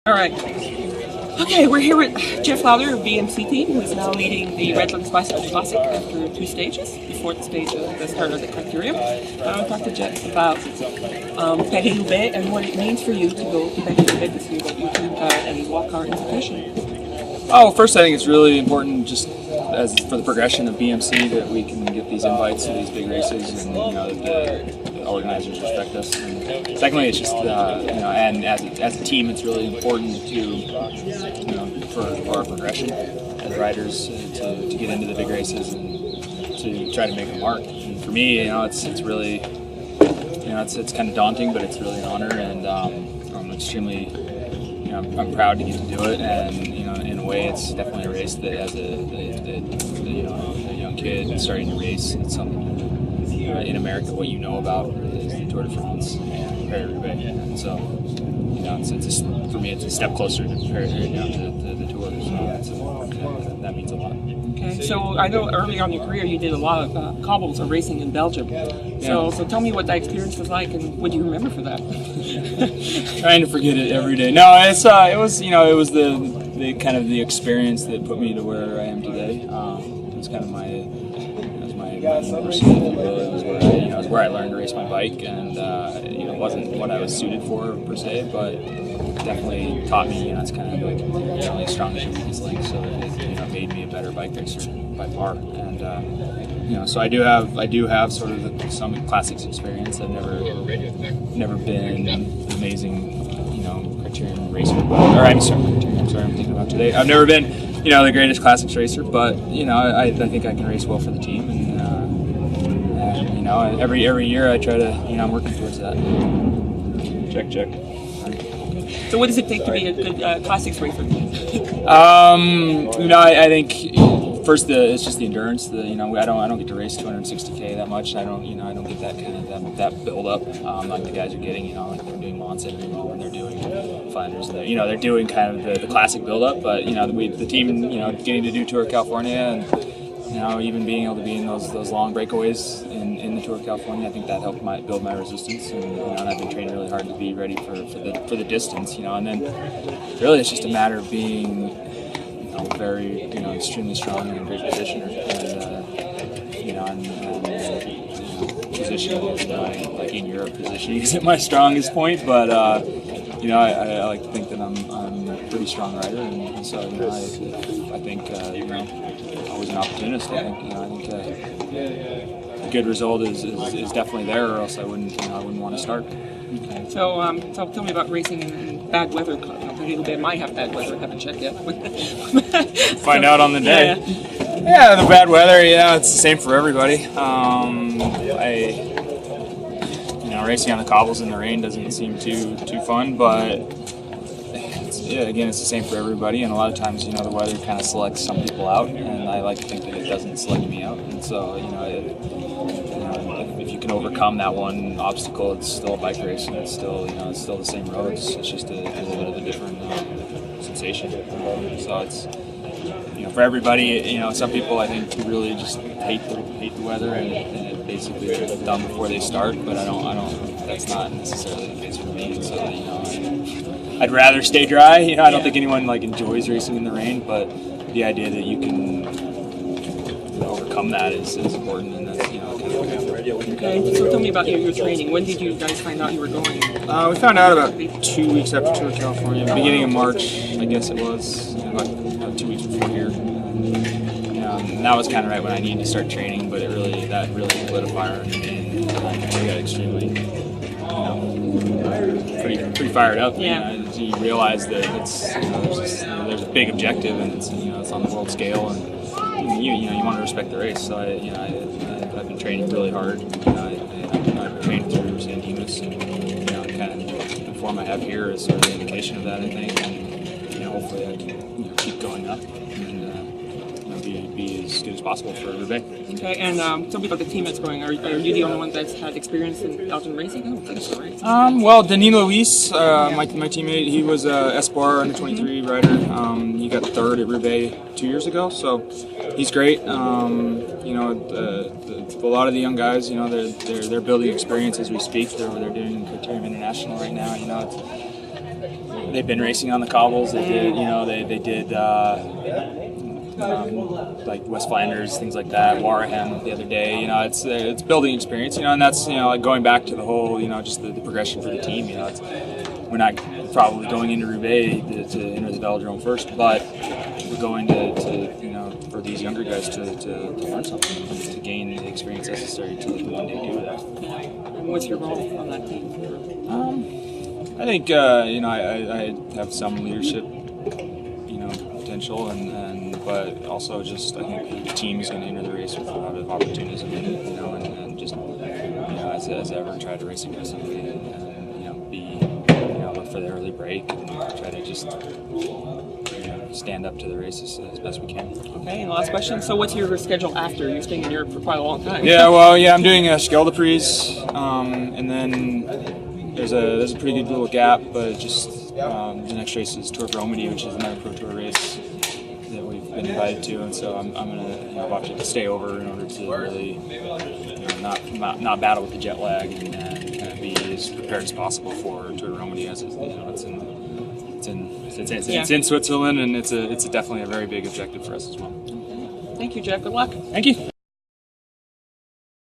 All right. Okay, we're here with Jeff Lowther of BMC Team, who is now leading the Redlands Classic after 2 stages before the start of the criterium. I talked to Jeff about Paris-Roubaix and what it means for you to go to Paris-Roubaix this year, that you can and walk our invitation. Oh, first I think it's really important just as for the progression of BMC that we can get these invites to these big races, and that the organizers respect us. And secondly, it's just and as a team, it's really important to for our progression as riders to get into the big races and to try to make a mark. And for me, it's really it's kind of daunting, but it's really an honor, and I'm extremely I'm proud to get to do it. And in a way, it's definitely a race that as a young kid starting to race, it's something in America what you know about is the Tour de France, Paris-Roubaix, and so for me it's a step closer to the Tour, so that means a lot. Okay, so I know early on in your career you did a lot of cobbles or racing in Belgium. So tell me what that experience was like, and what do you remember for that? Trying to forget it every day. No, it was the kind of the experience that put me to where I am today. It was kind of my university. It was where I learned to race my bike, and it wasn't what I was suited for per se, but definitely taught me. It's kind of like really strong as your weakest link, so it made me a better bike racer by far. And so I do have sort of some classics experience. I've never been an amazing criterium racer, I'm thinking about today. I've never been the greatest classics racer, but I think I can race well for the team, and every year I try to I'm working towards that. Check. So what does it take to be a good classics racer? I think first it's just the endurance. I don't get to race 260K that much. I don't get that kind of that build up like the guys are getting. Like they're doing Monza and they're doing Flanders. And they're doing kind of the classic build up. But the team getting to do Tour of California, and even being able to be in those long breakaways in the Tour of California, I think that helped build my resistance, and I've been training really hard to be ready for the distance, and then really it's just a matter of being very extremely strong and in a great position, and positioning like in Europe, positioning isn't my strongest point, but I like to think that I'm a pretty strong rider, and so I think always an opportunist. I think a good result is definitely there, or else I wouldn't want to start. Okay. So tell me about racing in bad weather. They might have bad weather. I haven't checked yet. Find out on the day. Yeah, the bad weather. Yeah, it's the same for everybody. Racing on the cobbles in the rain doesn't seem too fun, but again, it's the same for everybody. And a lot of times, the weather kind of selects some people out, and I like to think that it doesn't select me out. And so, if you can overcome that one obstacle, it's still a bike race, and it's still the same roads. It's just a little bit of a different sensation. So it's for everybody. Some people I think really just hate the weather, and basically they're done before they start. But I don't. That's not necessarily the case for me. And so I'd rather stay dry. I don't think anyone enjoys racing in the rain, but the idea that you can overcome that is important, and that's Okay, so tell me about your training. When did you guys find out you were going? We found out about 2 weeks after Tour of California, beginning of March, I guess it was, about 2 weeks before here. And that was kind of right when I needed to start training, but that really lit a fire in me, and I got extremely, pretty fired up. You realize that there's a big objective, and it's on the world scale, and you want to respect the race. So I've been training really hard. I've trained through San Dimas, and kind of the form I have here is sort of an indication of that, I think. And hopefully I can keep going up and be as good as possible for Roubaix. Okay, and tell me about the team that's going. Are you the only one that's had experience in Belgian racing? I don't think so, right? Well, Danilo Luis, my teammate, he was a Espoir under 23 rider. He got third at Roubaix 2 years ago, so he's great. A lot of the young guys, they're building experience as we speak. They're doing Criterium International right now. they've been racing on the cobbles. They did, they did like West Flanders, things like that, Wareham the other day. It's building experience, and that's like going back to the whole, just the progression for the team. We're not probably going into Roubaix to enter the velodrome first, but we're going to for these younger guys to learn something, to gain the experience necessary to one day do that. And what's your role on that team? I think I have some leadership, potential, but also just I think the team is going to enter the race with a lot of opportunism, and just as ever try to race aggressively and be look for the early break and try to just stand up to the races as best we can. Okay, and last question. So what's your schedule after? You're staying in Europe for quite a long time. I'm doing a Schelde Pries, and then there's a pretty good little gap, but just the next race is Tour of Romandie, which is another Pro Tour race that we've been invited to, and so I'm gonna watch it to stay over in order to really not battle with the jet lag and kind of be as prepared as possible for Tour of Romandie, as it's in Switzerland, and it's definitely a very big objective for us as well. Thank you, Jeff. Good luck. Thank you.